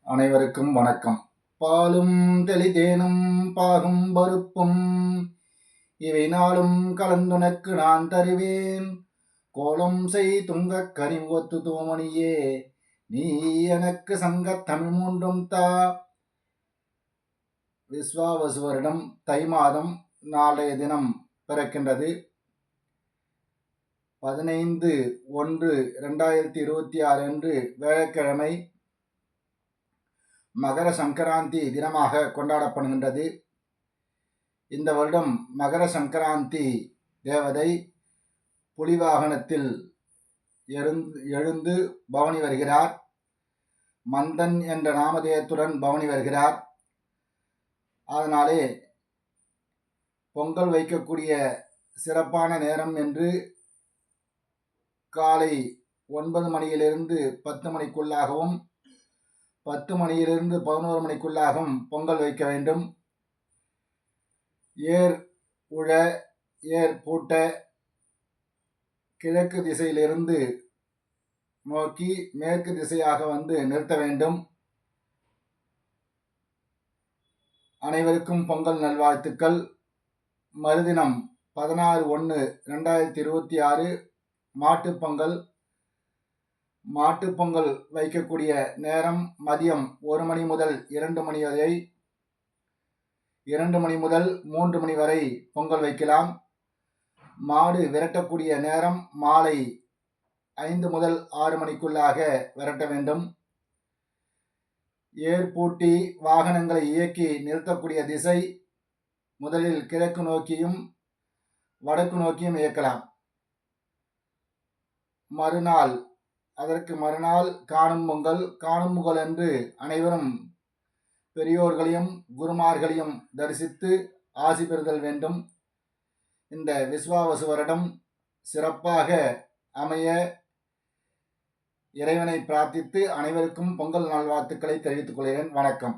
அனைவருக்கும் வணக்கம். பாலும் தெளிதேனும் பாகும் பருப்பும் இவை நாளும் கலந்துனக்கு நான் தருவேன். கோலம் செய் துங்கக் கரிமுகத்து தூமணியே, நீ எனக்கு சங்கத் தமிழ் மூன்றும் தா. விஸ்வாவசு வருடம் தை மாதம் நாளைய தினம் பிறக்கின்றது. 15/1/2026 அன்று வியாழக்கிழமை மகர சங்கராந்தி தினமாக கொண்டாடப்படுகின்றது. இந்த வருடம் மகர சங்கராந்தி தேவதை புலி வாகனத்தில் எழுந்து பவனி வருகிறார். மந்தன் என்ற நாமதேயத்துடன் பவனி வருகிறார். அதனாலே பொங்கல் வைக்கக்கூடிய சிறப்பான நேரம் என்று காலை 9 மணியிலிருந்து 10 மணிக்குள்ளாகவும் 10 மணியிலிருந்து 11 மணிக்குள்ளாகவும் பொங்கல் வைக்க வேண்டும். ஏர் உழ ஏர் பூட்ட கிழக்கு திசையிலிருந்து நோக்கி மேற்கு திசையாக வந்து நிறுத்த வேண்டும். அனைவருக்கும் பொங்கல் நல்வாழ்த்துக்கள். மறுதினம் 16/1/2026 மாட்டுப்பொங்கல். மாட்டுப்பொங்கல் வைக்கக்கூடிய நேரம் மதியம் 1 மணி முதல் 2 மணி வரை, 2 மணி முதல் 3 மணி வரை பொங்கல் வைக்கலாம். மாடு விரட்டக்கூடிய நேரம் மாலை 5 முதல் 6 மணிக்குள்ளாக விரட்ட வேண்டும். ஏர் பூட்டி வாகனங்களை இயக்கி நிறுத்தக்கூடிய திசை முதலில் கிழக்கு நோக்கியும் வடக்கு நோக்கியும் இயக்கலாம். அதற்கு மறுநாள் காணும் பொங்கல். காணும் பொங்கல் என்று அனைவரும் பெரியோர்களையும் குருமார்களையும் தரிசித்து ஆசி பெறுதல் வேண்டும். இந்த விஸ்வாவசு வருடம் சிறப்பாக அமைய இறைவனை பிரார்த்தித்து அனைவருக்கும் பொங்கல் நல்வாழ்த்துக்களை தெரிவித்துக் கொள்கிறேன். வணக்கம்.